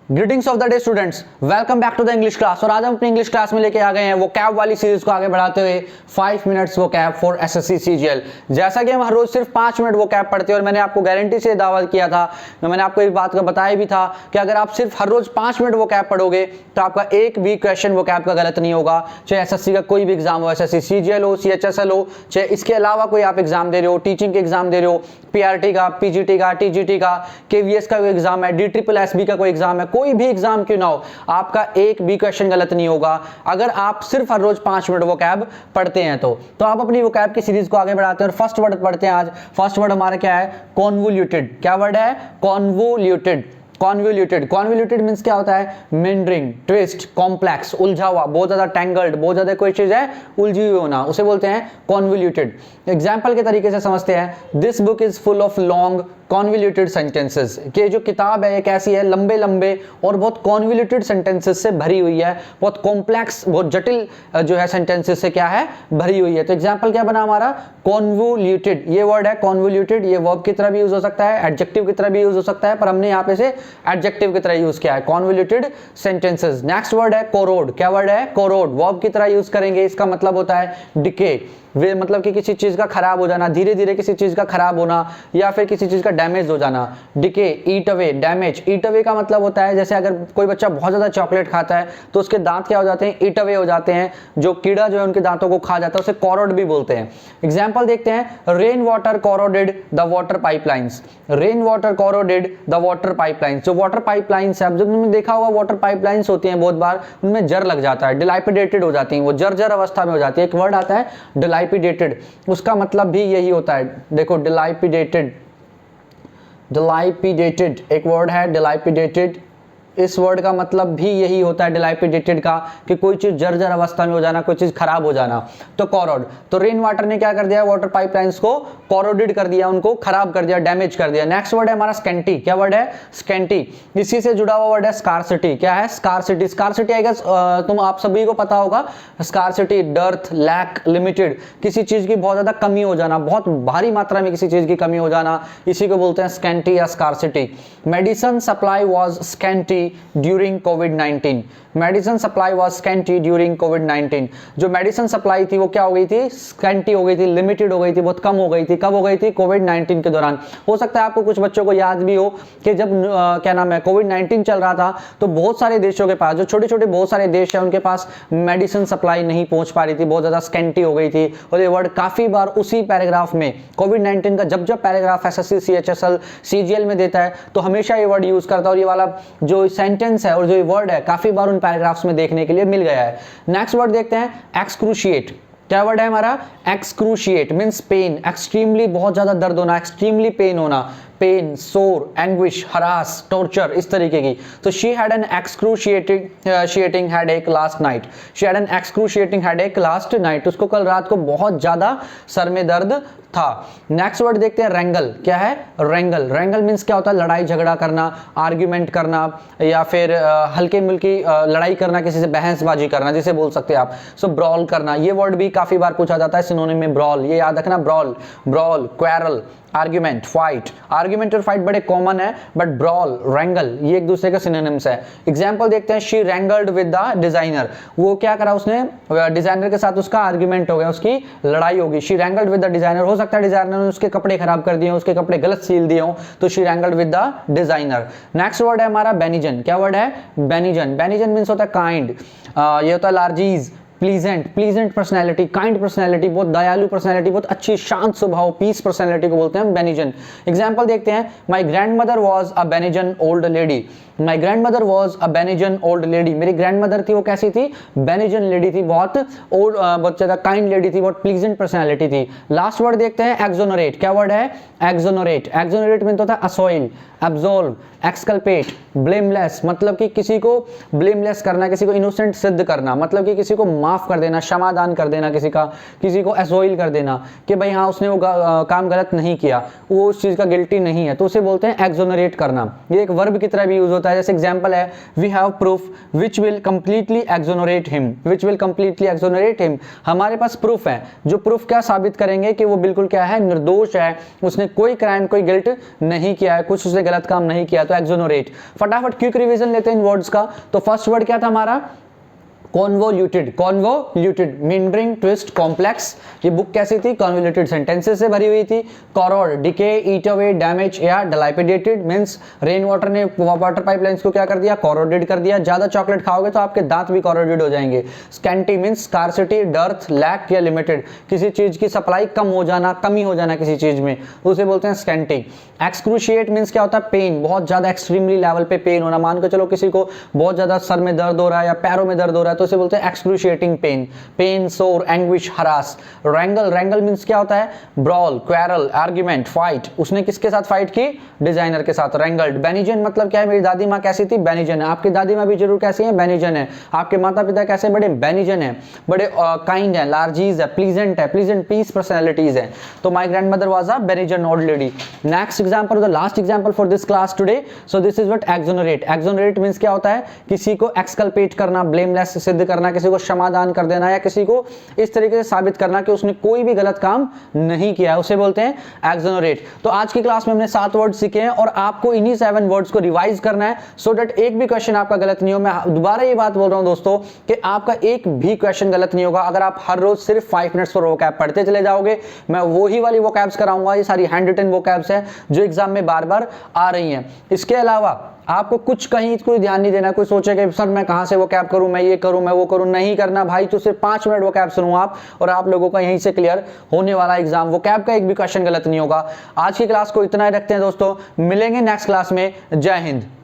Greetings of the day students, welcome back to the English class. और आज हम अपनी इंग्लिश क्लास में लेके आ गए हैं वो कैब वाली सीरीज को आगे बढ़ाते हुए 5 मिनट्स वो कैब फॉर एसएससी सीजीएल। जैसा कि हम हर रोज सिर्फ 5 मिनट वो कैब पढ़ते हैं और मैंने आपको गारंटी से दावा किया था, मैंने आपको इस बात का बताया भी था कि अगर आप सिर्फ हर रोज 5 मिनट वो कैब पढ़ोगे तो आपका एक भी क्वेश्चन वो कैब का गलत नहीं होगा, चाहे एसएससी का कोई भी एग्जाम हो, एसएससी सीजीएल हो, सीएचएसएल हो, चाहे इसके अलावा कोई आप एग्जाम दे रहे हो, टीचिंग के एग्जाम दे रहे हो, पीआरटी का, पीजीटी का, टीजीटी का, केवीएस का कोई एग्जाम है, DSSB का कोई एग्जाम है, कोई भी एग्जाम क्यों ना हो, आपका एक भी क्वेश्चन गलत नहीं होगा अगर आप सिर्फ हर रोज 5 मिनट वो कैब पढ़ते हैं। तो आप अपनी वो कैब की सीरीज को आगे बढ़ाते हैं और फर्स्ट वर्ड पढ़ते हैं आज। फर्स्ट वर्ड हमारा क्या है? कॉन्वोल्यूटेड। क्या वर्ड है? कॉन्वोल्यूटेड। कॉन्वोल्यूटेड। कॉन्वोल्यूटेड मींस क्या होता है? मेंडरिंग, ट्विस्ट, कॉम्प्लेक्स, उलझा हुआ, बहुत ज्यादा टैंगल्ड, बहुत ज्यादा कोई चीज है उलझी हुई होना, उसे बोलते हैं कॉन्वोल्यूटेड। एग्जांपल के तरीके से समझते हैं। This book is full of long convoluted sentences. कि जो किताब है ये कैसी है? लंबे लंबे और बहुत कॉन्वोल्यूटेड सेंटेंसेस से भरी हुई है, बहुत कॉम्प्लेक्स, बहुत जटिल जो है सेंटेंसेस से क्या है? भरी हुई है। तो एग्जांपल क्या बना हमारा? कॉन्वोल्यूटेड। ये वर्ड है कॉन्वोल्यूटेड, ये वर्ब की तरह भी यूज हो सकता है, एडजेक्टिव की तरह भी यूज हो सकता है, पर हमने यहाँ पे से एडजेक्टिव की तरह यूज किया है, कॉन्वोल्यूटेड सेंटेंसेस। नेक्स्ट वर्ड है कोरोड। क्या वर्ड है? कोरोड। वर्ब की तरह यूज करेंगे, इसका मतलब होता है डिके। वे मतलब कि किसी चीज का खराब हो जाना, धीरे धीरे किसी चीज का खराब होना या फिर किसी चीज का डैमेज हो जाना। डिके, ईट अवे, डैमेज। ईट अवे का मतलब होता है जैसे अगर कोई बच्चा बहुत ज्यादा चॉकलेट खाता है तो उसके दांत क्या हो जाते हैं? ईट अवे हो जाते हैं, जो कीड़ा जो है उनके दांतों को खा जाता है, उसे कोरोड भी बोलते हैं। एग्जाम्पल देखते हैं। Rain water corroded the water pipelines. Rain water corroded the water pipelines. जो वाटर पाइपलाइंस है, अब जब तुमने देखा होगा वाटर पाइपलाइंस होती हैं बहुत बार, उनमें जर लग जाता है, डिलाइपिडेटेड हो जाती हैं, वो जर्जर अवस्था में हो जाती है। एक वर्ड आता है डिलाइपिडेटेड, उसका मतलब भी यही होता है। देखो डिलाइपिडेटेड, डिलाइपिडेटेड एक वर्ड है डिलाइपिडेटेड, इस वर्ड का मतलब भी यही होता है डिलाइपिडेटेड का, कि कोई चीज जर्जर अवस्था में हो जाना, कोई चीज खराब हो जाना। तो कोरोड, तो रेन वाटर ने क्या कर दिया? वाटर पाइपलाइंस को कोरोडेड कर दिया, उनको खराब कर दिया, डैमेज कर दिया। नेक्स्ट वर्ड है हमारा स्कैंटी। क्या वर्ड है? स्कैंटी। इसी से जुड़ा हुआ वर्ड है स्कार्सिटी। क्या है? स्कार्सिटी। स्कार्सिटी आई गेस तुम आप सभी को पता होगा। स्कार्सिटी, डर्थ, लैक, लिमिटेड, किसी चीज की बहुत ज्यादा कमी हो जाना, बहुत भारी मात्रा में किसी चीज की कमी हो जाना, इसी को बोलते हैं स्कैंटी या scarcity. Medicine supply was scanty during covid. Medicine supply was scanty during कोविड-19। जो मेडिसिन सप्लाई थी वो क्या हो गई थी? स्कैंटी हो गई थी, लिमिटेड हो गई थी, बहुत कम हो गई थी। कब हो गई थी? कोविड-19 के दौरान। हो सकता है आपको कुछ बच्चों को याद भी हो कि जब क्या नाम है कोविड-19 चल रहा था तो बहुत सारे देशों के पास, जो छोटे छोटे बहुत सारे देश है, उनके पास मेडिसिन सप्लाई नहीं पहुंच पा रही थी, बहुत ज्यादा स्कैंटी हो गई थी। और ये वर्ड काफी बार उसी पैराग्राफ में, कोविड-19 का जब जब पैराग्राफ एसएससी, सीएचएसएल, सीजीएल में देता है तो हमेशा ये वर्ड यूज करता है, और ये वाला जो सेंटेंस है और जो वर्ड है काफी बार उन पैराग्राफ्स में देखने के लिए मिल गया है। नेक्स्ट वर्ड देखते हैं एक्सक्रूशिएट। क्या वर्ड है हमारा? एक्सक्रूशिएट मींस पेन, एक्सट्रीमली, बहुत ज्यादा दर्द होना, एक्सट्रीमली पेन होना, पेन, सोर, एंग्विश, हरास, टॉर्चर, इस तरीके की। तो she had an excruciating headache last night. She had an excruciating headache last night. उसको कल रात को बहुत ज्यादा सर में दर्द था। नेक्स्ट वर्ड देखते हैं रेंगल। क्या है? रेंगल। रेंगल मींस क्या होता है? लड़ाई झगड़ा करना, आर्ग्यूमेंट करना, या फिर हल्के मुल्की लड़ाई करना, किसी से बहसबाजी करना, जिसे बोल सकते हैं आप। सो ब्रॉल करना, ये वर्ड भी काफी बार पूछा जाता है सिनोनिम में ब्रॉल, ये याद रखना। Brawl, brawl, quarrel, argument, fight. Argument और फाइट बड़े कॉमन है, बट ब्रॉल, रैंगल ये एक दूसरे के सिनोनिम्स है। एग्जांपल देखते हैं। She wrangled with the designer. वो क्या करा? उसने डिजाइनर के साथ उसका आर्ग्यूमेंट हो गया, उसकी लड़ाई होगी। She wrangled with the designer. हो सकता है डिजाइनर ने उसके कपड़े खराब कर दिए, उसके कपड़े गलत सील दिए हो, तो she wrangled with the designer. Next word है हमारा बेनिजन। क्या वर्ड है? बेनिजन। बेनिजन मींस होता है काइंड, ये होता है लार्जीज, pleasant, pleasant personality, kind personality, बहुत दयालु पर्सनैलिटी, बहुत अच्छी शांत स्वभाव, पीस पर्सनैलिटी को बोलते हैं बेनिजन। एग्जांपल देखते हैं। My grandmother was a benign old lady. My grandmother was a benign old lady. मेरी ग्रैंडमदर थी, वो कैसी थी? बेनिजन लेडी थी, बहुत ओल्ड, बहुत ज्यादा काइंड लेडी थी, बहुत प्लीजेंट पर्सनैलिटी थी। लास्ट वर्ड देखते हैं एक्सोनरेट। क्या वर्ड है? एक्सोनरेट। एक्सोनरेट मीन होता है असॉइल, एब्सॉल्व, एक्सकल्पेट, ब्लेमलेस, मतलब कि किसी को ब्लेमलेस करना, किसी को इनोसेंट सिद्ध करना, मतलब कि किसी को माफ कर देना, क्षमादान कर देना, किसी को असॉइल कर देना कि भाई हाँ उसने वो काम गलत नहीं किया, वो उस चीज का गिल्टी नहीं है, तो उसे बोलते हैं एक्सोनरेट करना। ये एक वर्ब की तरह भी यूज होता है। जैसे एग्जांपल है we have proof which will completely exonerate him. Which will completely exonerate him, हमारे पास प्रूफ है, जो प्रूफ क्या साबित करेंगे कि वो बिल्कुल क्या है? निर्दोष है, उसने कोई क्राइम, कोई गिल्ट नहीं किया है, कुछ उसने गलत काम नहीं किया, तो एक्सोनरेट। फटाफट क्विक रिवीजन लेते हैं इन वर्ड्स का। तो फर्स्ट वर्ड क्या था हमारा, कॉन्वोल्यूटेड, कॉन्वोल्यूटेड, मींडरिंग, ट्विस्ट, कॉम्प्लेक्स। ये बुक कैसी थी, कॉन्वोल्यूटेड सेंटेंसेस से भरी हुई थी। कॉरोड, डिके, ईट अवे, डैमेज या डिलाइपिडेटेड, मींस रेन वाटर ने वाटर पाइपलाइंस को क्या कर दिया, कॉरोडेड कर दिया। ज्यादा चॉकलेट खाओगे तो आपके दांत भी कॉरोडेड हो जाएंगे। Scanty means scarcity, dearth, lack या लिमिटेड, किसी चीज की सप्लाई कम हो जाना, कमी हो जाना किसी चीज में, उसे बोलते हैं स्कैंटी। एक्सक्रूशिएट मींस क्या होता है, पेन, बहुत ज्यादा एक्सट्रीमली लेवल पे पेन होना। मान के चलो किसी को बहुत ज्यादा सर में दर्द हो रहा है या पैरों में दर्द हो रहा है तो उसे बोलते हैं एक्सक्रूशिएटिंग पेन। पेन, सोर, एंग्विश, हरास। रैंगल, रैंगल मींस क्या होता है, ब्रॉल, क्वेरल, आर्ग्यूमेंट, फाइट। उसने किसके साथ फाइट की, डिजाइनर के साथ, रैंगल्ड। बेनिजन मतलब क्या है, मेरी दादी माँ कैसी थी, बेनिजन है। आपकी दादी माँ भी जरूर कैसी है, बेनिजन है। आपके माता पिता कैसे, बड़े बेनिजन है, बड़े काइंड है, लार्जीज है, प्लीजेंट है, प्लीजेंट पीस पर्सनैलिटीज है। तो my grand mother was a benign old lady. Next example, the last example for this class today. So this is what exonerate. Exonerate means क्या होता है, किसी को एक्सकल्पेट करना, ब्लेमलेस सिद्ध करना, किसी को क्षमादान कर देना या किसी को इस तरीके से साबित करना कि उसने कोई भी गलत काम नहीं किया है, उसे बोलते हैं एक्सोनरेट। तो आज की क्लास में हमने 7 वर्ड सीखे हैं और आपको इन्हीं 7 वर्ड्स को रिवाइज करना है सो दैट एक भी क्वेश्चन आपका गलत नहीं हो। मैं दोबारा ये बात बोल रहा हूं दोस्तों कि आपका एक भी क्वेश्चन गलत नहीं होगा अगर आप हर रोज सिर्फ 5 मिनट्स पर वोकैब पढ़ते चले जाओगे। मैं वही वाली वोकैब्स कराऊंगा, ये सारी हैंड रिटन वोकैब्स है जो एग्जाम में बार बार आ रही हैं। इसके अलावा आपको कुछ कहीं कोई ध्यान नहीं देना, कोई सोचे कि सर मैं कहां से वो कैप करूं, मैं ये करूं, मैं वो करूं, नहीं करना भाई। तो सिर्फ 5 मिनट वो कैप सुनो आप और आप लोगों का यहीं से क्लियर होने वाला एग्जाम। वो कैप का एक भी क्वेश्चन गलत नहीं होगा। आज की क्लास को इतना ही रखते हैं दोस्तों, मिलेंगे नेक्स्ट क्लास में। जय हिंद।